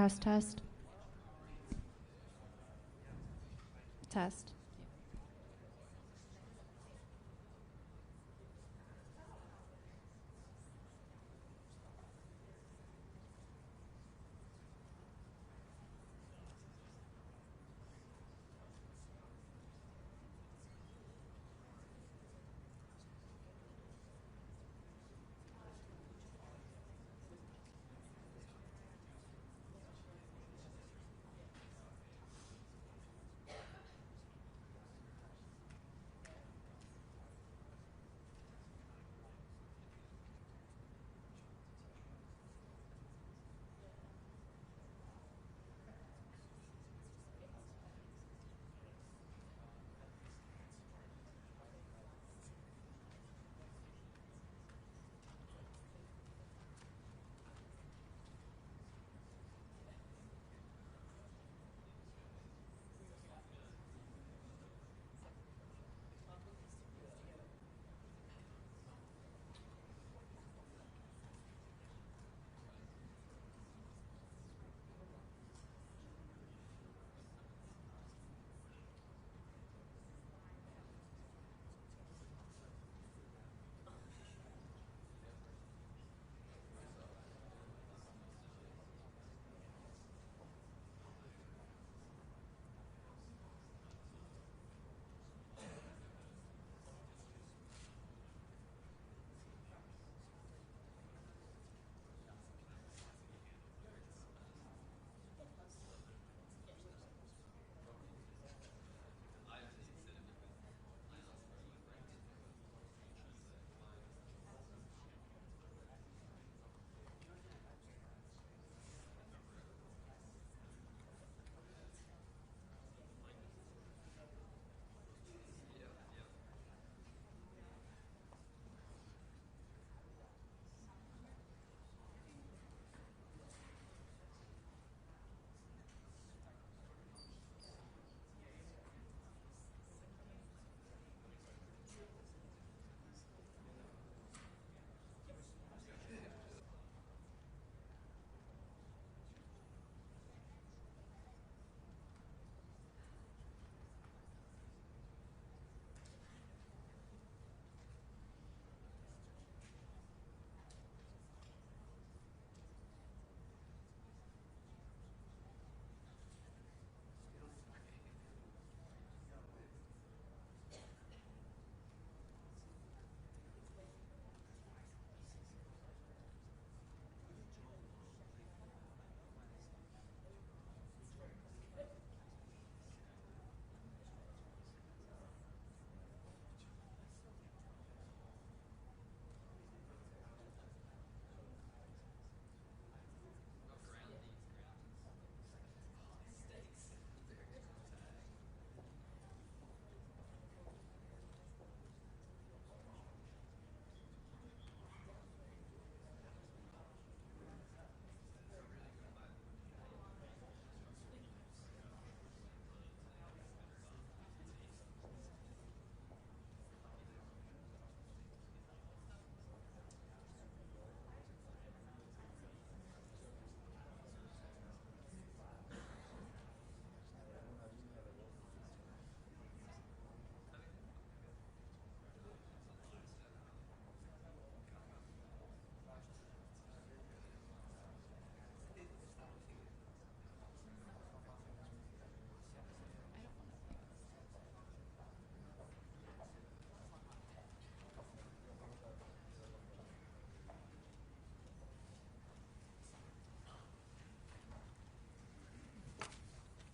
Test, test. Test.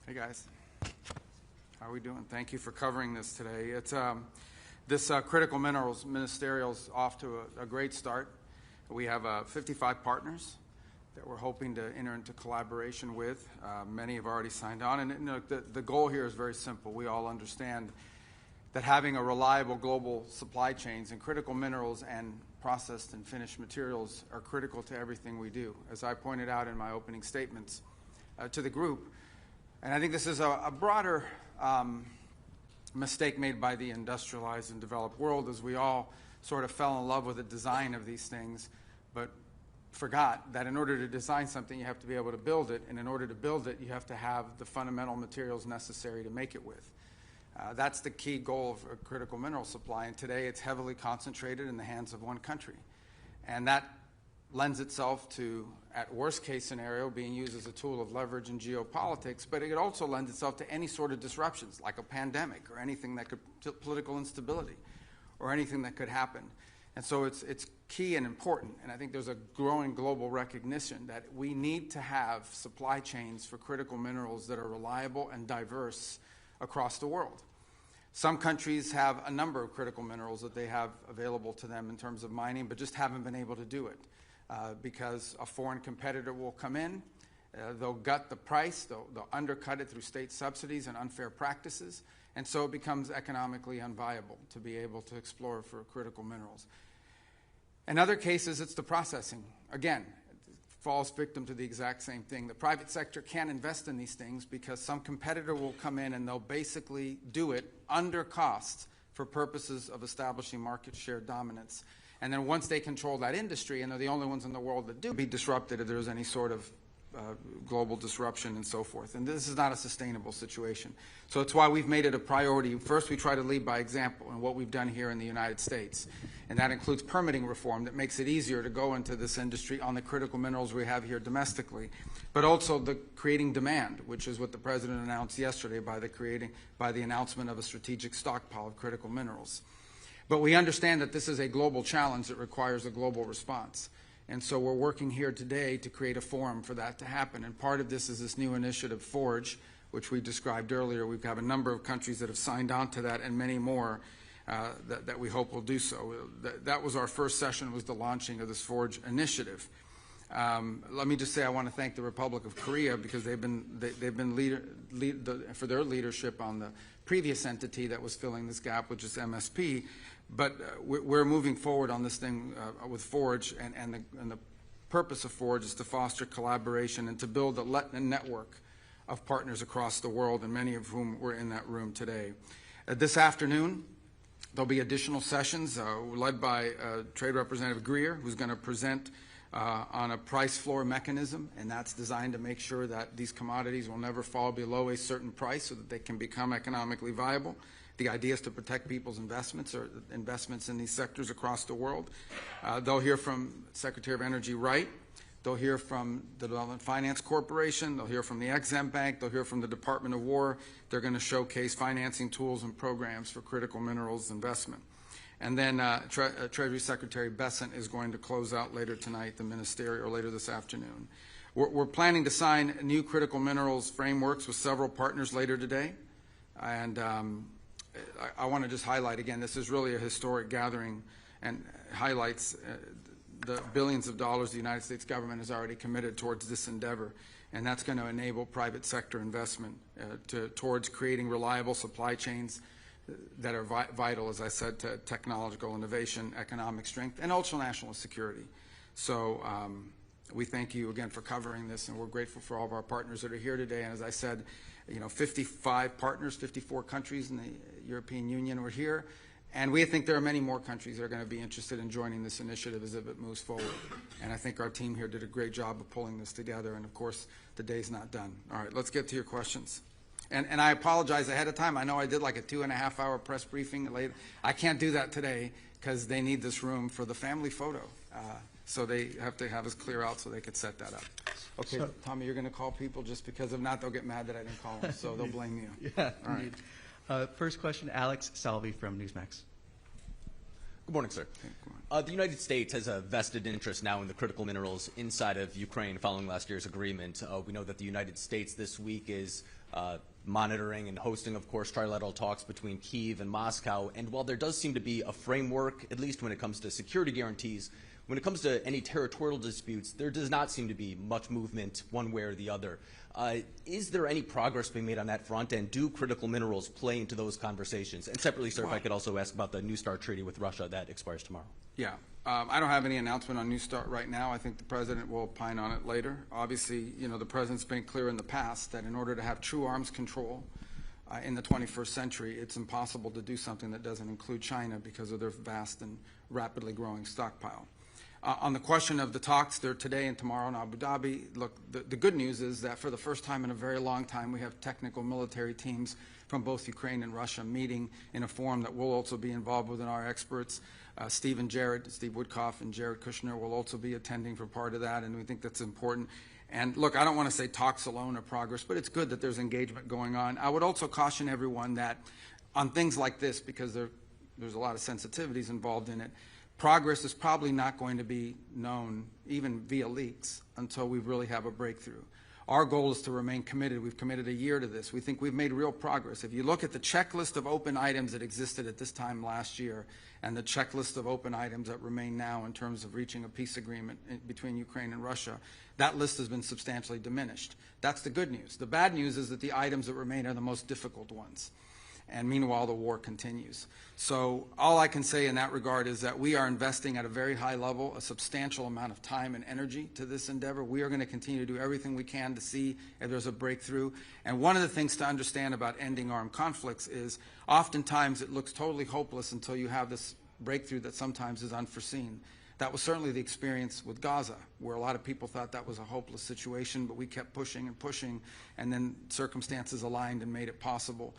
Hey guys, how are we doing? Thank you for covering this today. It's this critical minerals ministerial is off to a great start. We have 55 partners that we're hoping to enter into collaboration with. Many have already signed on, and the goal here is very simple. We all understand that having a reliable global supply chains and critical minerals and processed and finished materials are critical to everything we do. As I pointed out in my opening statements to the group, and I think this is a broader mistake made by the industrialized and developed world, as we all sort of fell in love with the design of these things, but forgot that in order to design something, you have to be able to build it, and in order to build it, you have to have the fundamental materials necessary to make it with. That's the key goal of a critical mineral supply, and today it's heavily concentrated in the hands of one country. And that lends itself to, at worst case scenario, being used as a tool of leverage in geopolitics, but it also lends itself to any sort of disruptions, like a pandemic or anything that could, political instability, or anything that could happen. And so it's key and important, and I think there's a growing global recognition that we need to have supply chains for critical minerals that are reliable and diverse across the world. Some countries have a number of critical minerals that they have available to them in terms of mining, but just haven't been able to do it because a foreign competitor will come in, they'll gut the price, they'll undercut it through state subsidies and unfair practices, and so it becomes economically unviable to be able to explore for critical minerals. In other cases, it's the processing. Again, it falls victim to the exact same thing. The private sector can't invest in these things because some competitor will come in and they'll basically do it under cost for purposes of establishing market share dominance. And then once they control that industry, and they're the only ones in the world that do, be disrupted if there's any sort of global disruption and so forth. And this is not a sustainable situation. So it's why we've made it a priority. First, we try to lead by example in what we've done here in the United States. And that includes permitting reform that makes it easier to go into this industry on the critical minerals we have here domestically. But also the creating demand, which is what the President announced yesterday by the announcement of a strategic stockpile of critical minerals. But we understand that this is a global challenge that requires a global response. And so we're working here today to create a forum for that to happen. And part of this is this new initiative, Forge, which we described earlier. We've got a number of countries that have signed on to that and many more that we hope will do so. That was our first session, was the launching of this Forge initiative. Let me just say I want to thank the Republic of Korea because they've been for their leadership on the previous entity that was filling this gap, which is MSP. But we're moving forward on this thing with Forge, and the purpose of Forge is to foster collaboration and to build a network of partners across the world, and many of whom were in that room today. This afternoon, there'll be additional sessions led by Trade Representative Greer, who's going to present on a price floor mechanism, and that's designed to make sure that these commodities will never fall below a certain price so that they can become economically viable. The idea is to protect people's investments or investments in these sectors across the world. They'll hear from Secretary of Energy Wright. They'll hear from the Development Finance Corporation. They'll hear from the Ex-Im Bank. They'll hear from the Department of War. They're going to showcase financing tools and programs for critical minerals investment. And then Treasury Secretary Bessent is going to close out later tonight, the ministerial, or later this afternoon. We're planning to sign new critical minerals frameworks with several partners later today. And I want to just highlight again, this is really a historic gathering and highlights the billions of dollars the United States government has already committed towards this endeavor. And that's going to enable private sector investment towards creating reliable supply chains that are vital, as I said, to technological innovation, economic strength, and also national security. So we thank you again for covering this, and we're grateful for all of our partners that are here today. And as I said, 55 partners, 54 countries in the European Union are here. And we think there are many more countries that are going to be interested in joining this initiative as it moves forward. And I think our team here did a great job of pulling this together. And, of course, the day's not done. All right, let's get to your questions. And I apologize ahead of time. I know I did like a 2.5-hour press briefing late. I can't do that today because they need this room for the family photo. So they have to have us clear out so they could set that up. Okay, so, Tommy, you're going to call people just because if not, they'll get mad that I didn't call them. So they'll blame you. Yeah, all right. First question, Alex Salvi from Newsmax. Good morning, sir. The United States has a vested interest now in the critical minerals inside of Ukraine following last year's agreement. We know that the United States this week is monitoring and hosting, of course, trilateral talks between Kyiv and Moscow. And while there does seem to be a framework, at least when it comes to security guarantees, when it comes to any territorial disputes, there does not seem to be much movement one way or the other. Is there any progress being made on that front, and do critical minerals play into those conversations? And separately, sir, if I could also ask about the New START treaty with Russia that expires tomorrow. Yeah. I don't have any announcement on New START right now. I think the President will opine on it later. Obviously, the President's been clear in the past that in order to have true arms control in the 21st century, it's impossible to do something that doesn't include China because of their vast and rapidly growing stockpile. On the question of the talks, they're today and tomorrow in Abu Dhabi. Look, the good news is that for the first time in a very long time, we have technical military teams from both Ukraine and Russia meeting in a forum that we'll also be involved with, and our experts, Steve Woodcoff and Jared Kushner will also be attending for part of that, and we think that's important. And look, I don't want to say talks alone are progress, but it's good that there's engagement going on. I would also caution everyone that on things like this, because there's a lot of sensitivities involved in it, progress is probably not going to be known, even via leaks, until we really have a breakthrough. Our goal is to remain committed. We've committed a year to this. We think we've made real progress. If you look at the checklist of open items that existed at this time last year and the checklist of open items that remain now in terms of reaching a peace agreement between Ukraine and Russia, that list has been substantially diminished. That's the good news. The bad news is that the items that remain are the most difficult ones. And meanwhile, the war continues. So all I can say in that regard is that we are investing at a very high level a substantial amount of time and energy to this endeavor. We are going to continue to do everything we can to see if there's a breakthrough. And one of the things to understand about ending armed conflicts is oftentimes it looks totally hopeless until you have this breakthrough that sometimes is unforeseen. That was certainly the experience with Gaza, where a lot of people thought that was a hopeless situation, but we kept pushing and pushing, and then circumstances aligned and made it possible.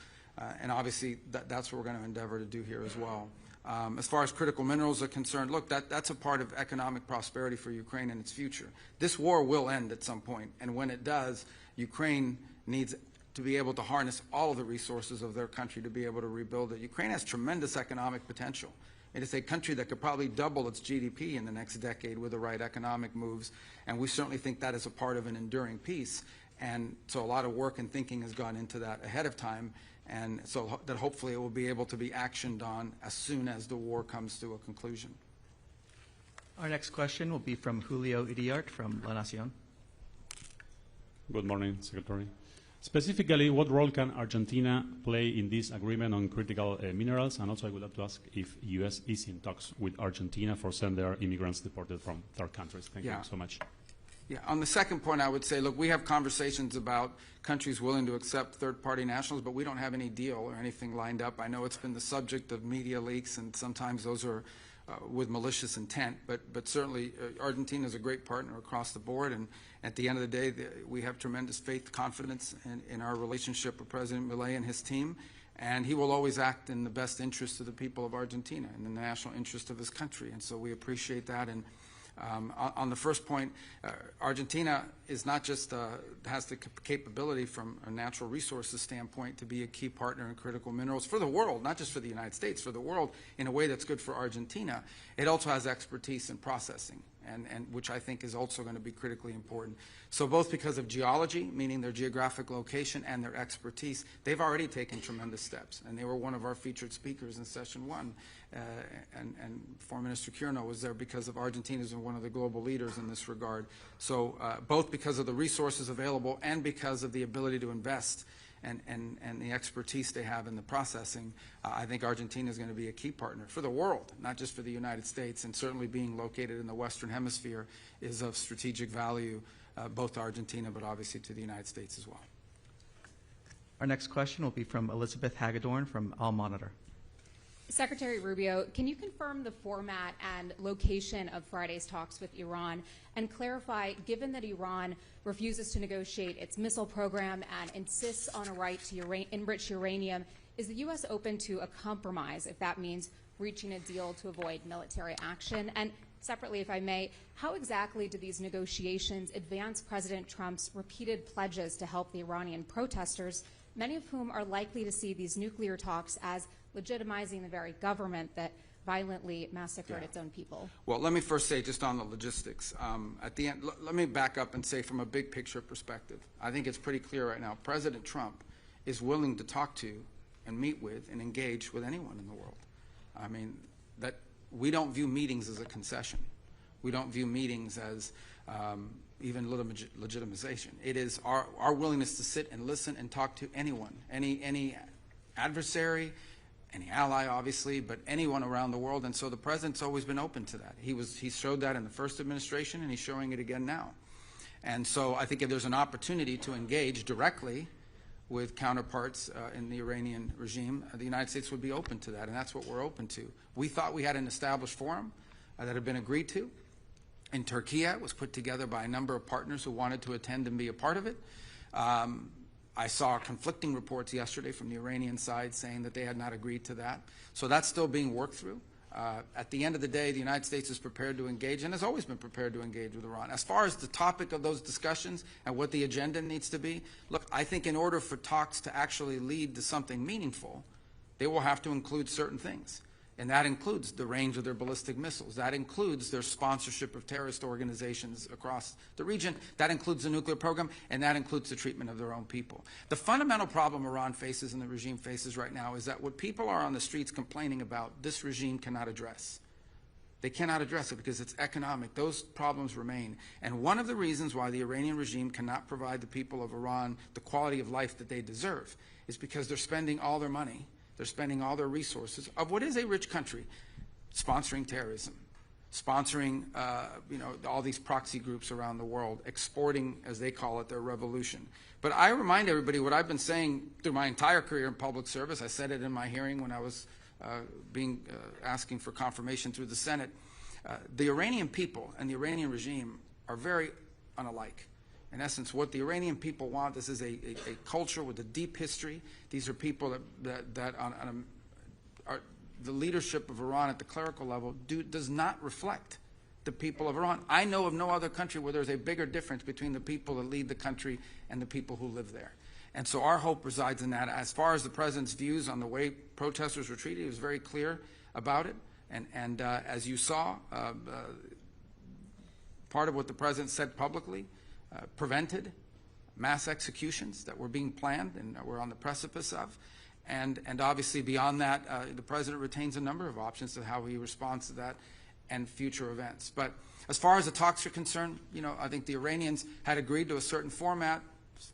And obviously, that's what we're going to endeavor to do here as well. As far as critical minerals are concerned, look, that's a part of economic prosperity for Ukraine and its future. This war will end at some point, and when it does, Ukraine needs to be able to harness all of the resources of their country to be able to rebuild it. Ukraine has tremendous economic potential. It is a country that could probably double its GDP in the next decade with the right economic moves, and we certainly think that is a part of an enduring peace. And so a lot of work and thinking has gone into that ahead of time, and so that hopefully it will be able to be actioned on as soon as the war comes to a conclusion. Our next question will be from Julio Iriart from La Nación. Good morning, Secretary. Specifically, what role can Argentina play in this agreement on critical minerals? And also I would like to ask if U.S. is in talks with Argentina for sending their immigrants deported from third countries. Thank you so much. Yeah, on the second point, I would say, look, we have conversations about countries willing to accept third-party nationals, but we don't have any deal or anything lined up. I know it's been the subject of media leaks, and sometimes those are with malicious intent, but certainly Argentina is a great partner across the board, and at the end of the day, we have tremendous faith, confidence in our relationship with President Milei and his team, and he will always act in the best interest of the people of Argentina and in the national interest of his country, and so we appreciate that. And on the first point, Argentina is not just has the capability from a natural resources standpoint to be a key partner in critical minerals for the world, not just for the United States, for the world in a way that's good for Argentina. It also has expertise in processing, and which I think is also going to be critically important. So both because of geology, meaning their geographic location, and their expertise, they've already taken tremendous steps, and they were one of our featured speakers in session one. And Foreign Minister Kirno was there because of Argentina's one of the global leaders in this regard. So both because of the resources available and because of the ability to invest and the expertise they have in the processing, I think Argentina is going to be a key partner for the world, not just for the United States, and certainly being located in the Western Hemisphere is of strategic value both to Argentina but obviously to the United States as well. Our next question will be from Elizabeth Hagedorn from Al Monitor. Secretary Rubio, can you confirm the format and location of Friday's talks with Iran and clarify, given that Iran refuses to negotiate its missile program and insists on a right to enrich uranium, is the U.S. open to a compromise if that means reaching a deal to avoid military action? And separately, if I may, how exactly do these negotiations advance President Trump's repeated pledges to help the Iranian protesters, many of whom are likely to see these nuclear talks as legitimizing the very government that violently massacred its own people? Well, let me first say just on the logistics. At the end, let me back up and say from a big picture perspective, I think it's pretty clear right now, President Trump is willing to talk to and meet with and engage with anyone in the world. I mean, that we don't view meetings as a concession. We don't view meetings as even legitimization. It is our willingness to sit and listen and talk to anyone, any adversary, any ally, obviously, but anyone around the world. And so the president's always been open to that. He showed that in the first administration, and he's showing it again now. And so I think if there's an opportunity to engage directly with counterparts in the Iranian regime, the United States would be open to that, and that's what we're open to. We thought we had an established forum that had been agreed to, in Turkey. It was put together by a number of partners who wanted to attend and be a part of it. I saw conflicting reports yesterday from the Iranian side saying that they had not agreed to that. So that's still being worked through. At the end of the day, the United States is prepared to engage and has always been prepared to engage with Iran. As far as the topic of those discussions and what the agenda needs to be, look, I think in order for talks to actually lead to something meaningful, they will have to include certain things. And that includes the range of their ballistic missiles. That includes their sponsorship of terrorist organizations across the region. That includes the nuclear program, and that includes the treatment of their own people. The fundamental problem Iran faces and the regime faces right now is that what people are on the streets complaining about, this regime cannot address. They cannot address it because it's economic. Those problems remain. And one of the reasons why the Iranian regime cannot provide the people of Iran the quality of life that they deserve is because they're spending all their money, they're spending all their resources of what is a rich country sponsoring terrorism, sponsoring all these proxy groups around the world, exporting, as they call it, their revolution. But I remind everybody what I've been saying through my entire career in public service. I said it in my hearing when I was asking for confirmation through the Senate. The Iranian people and the Iranian regime are very unalike. In essence, what the Iranian people want, this is a culture with a deep history. These are people that are the leadership of Iran at the clerical level does not reflect the people of Iran. I know of no other country where there's a bigger difference between the people that lead the country and the people who live there. And so our hope resides in that. As far as the president's views on the way protesters were treated, he was very clear about it. And as you saw, part of what the president said publicly prevented mass executions that were being planned and that we're on the precipice of. And obviously beyond that, the president retains a number of options to how he responds to that and future events. But as far as the talks are concerned, I think the Iranians had agreed to a certain format.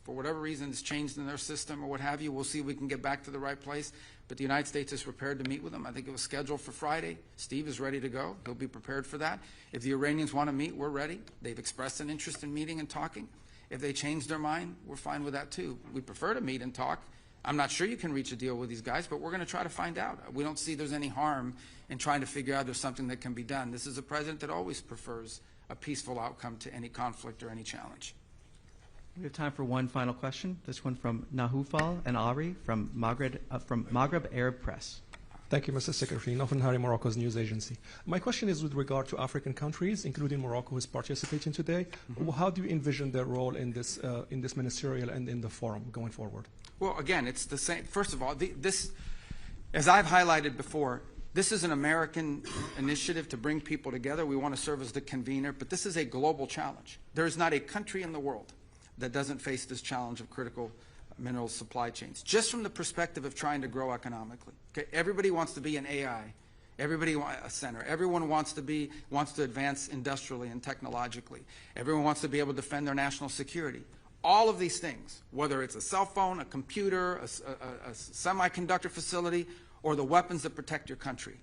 For whatever reason, it's changed in their system or what have you. We'll see if we can get back to the right place. But the United States is prepared to meet with them. I think it was scheduled for Friday. Steve is ready to go. He'll be prepared for that. If the Iranians want to meet, we're ready. They've expressed an interest in meeting and talking. If they change their mind, we're fine with that too. We prefer to meet and talk. I'm not sure you can reach a deal with these guys, but we're going to try to find out. We don't see there's any harm in trying to figure out there's something that can be done. This is a president that always prefers a peaceful outcome to any conflict or any challenge. We have time for one final question. This one from Nahoufal and Ari from Maghreb Arab Press. Thank you, Mr. Secretary. Nofan Hari, Morocco's news agency. My question is with regard to African countries, including Morocco, who is participating today. How do you envision their role in this ministerial and in the forum going forward? Well, again, it's the same. First of all, this, as I've highlighted before, this is an American initiative to bring people together. We want to serve as the convener, but this is a global challenge. There is not a country in the world that doesn't face this challenge of critical mineral supply chains, just from the perspective of trying to grow economically. Okay? Everybody wants to be an AI. Everybody wants a center. Everyone wants to advance industrially and technologically. Everyone wants to be able to defend their national security. All of these things, whether it's a cell phone, a computer, a semiconductor facility, or the weapons that protect your country,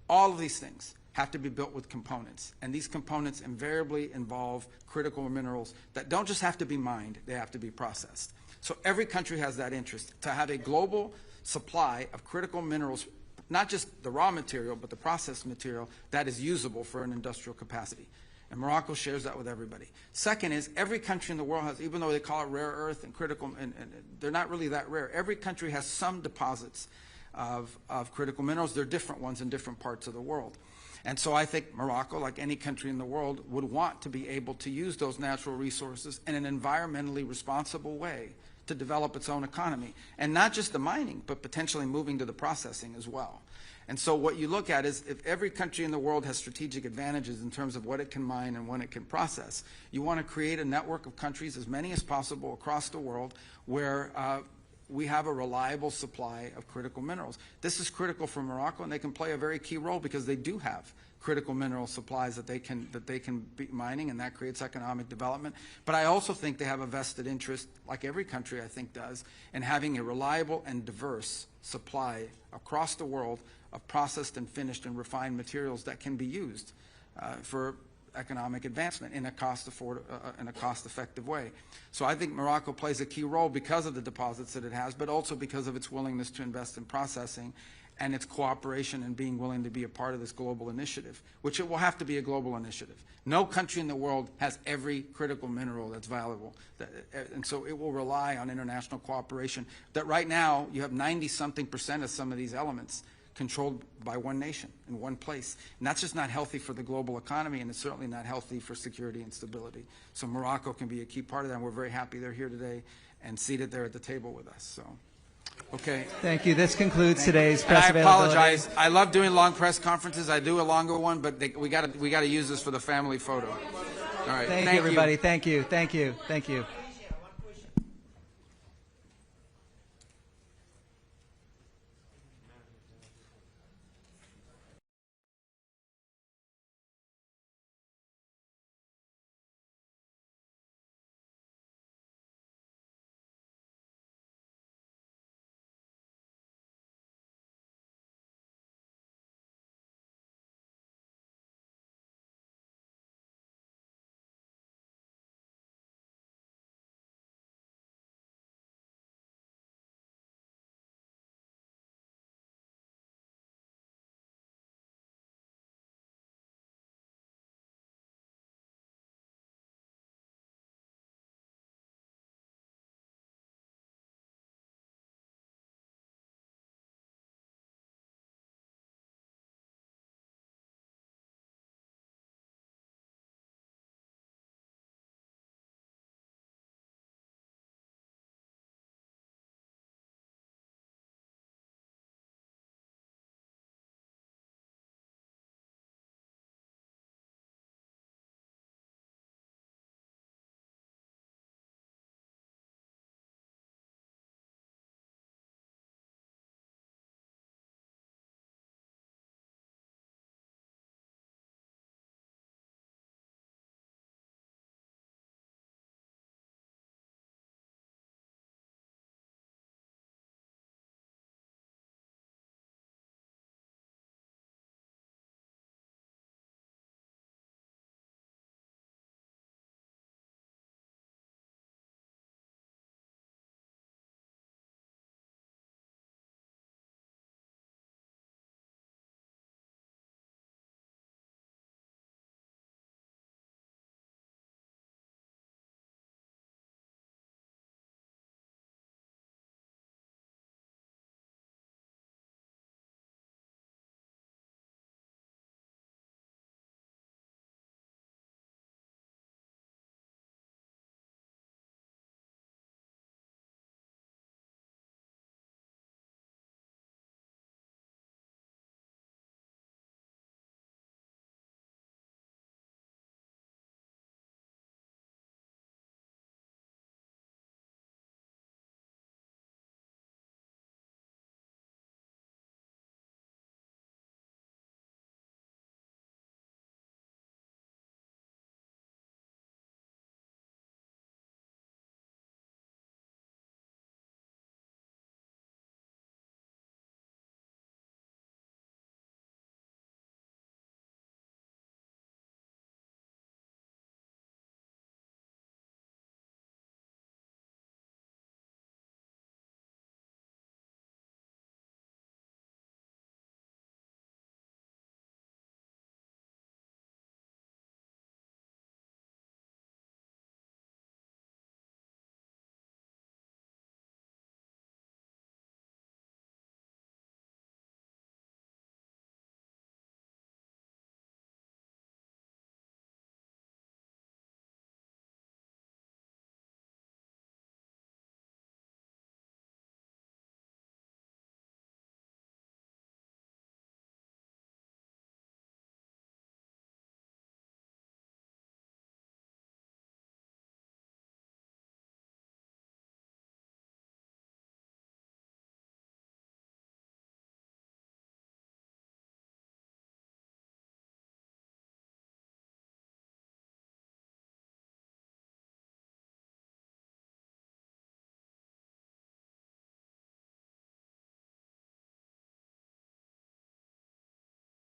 all of these things have to be built with components. And these components invariably involve critical minerals that don't just have to be mined, they have to be processed. So every country has that interest, to have a global supply of critical minerals, not just the raw material, but the processed material that is usable for an industrial capacity. And Morocco shares that with everybody. Second is, every country in the world has, even though they call it rare earth and critical, and they're not really that rare, every country has some deposits of critical minerals. They're different ones in different parts of the world. And so I think Morocco, like any country in the world, would want to be able to use those natural resources in an environmentally responsible way to develop its own economy. And not just the mining, but potentially moving to the processing as well. And so what you look at is, if every country in the world has strategic advantages in terms of what it can mine and when it can process, you want to create a network of countries, as many as possible across the world, where we have a reliable supply of critical minerals. This is critical for Morocco, and they can play a very key role because they do have critical mineral supplies that they can be mining, and that creates economic development. But I also think they have a vested interest, like every country I think does, in having a reliable and diverse supply across the world of processed and finished and refined materials that can be used for economic advancement in a cost-effective way. So I think Morocco plays a key role because of the deposits that it has, but also because of its willingness to invest in processing and its cooperation and being willing to be a part of this global initiative, which it will have to be a global initiative. No country in the world has every critical mineral that's valuable, and so it will rely on international cooperation. That right now, you have 90-something% of some of these elements controlled by one nation in one place. And that's just not healthy for the global economy, and it's certainly not healthy for security and stability. So Morocco can be a key part of that, and we're very happy they're here today and seated there at the table with us. So, okay. Thank you. This concludes today's press And I availability. apologize. I love doing long press conferences. I do a longer one, but we got to use this for the family photo. All right. Thank you, everybody. Thank you. Thank you. Thank you.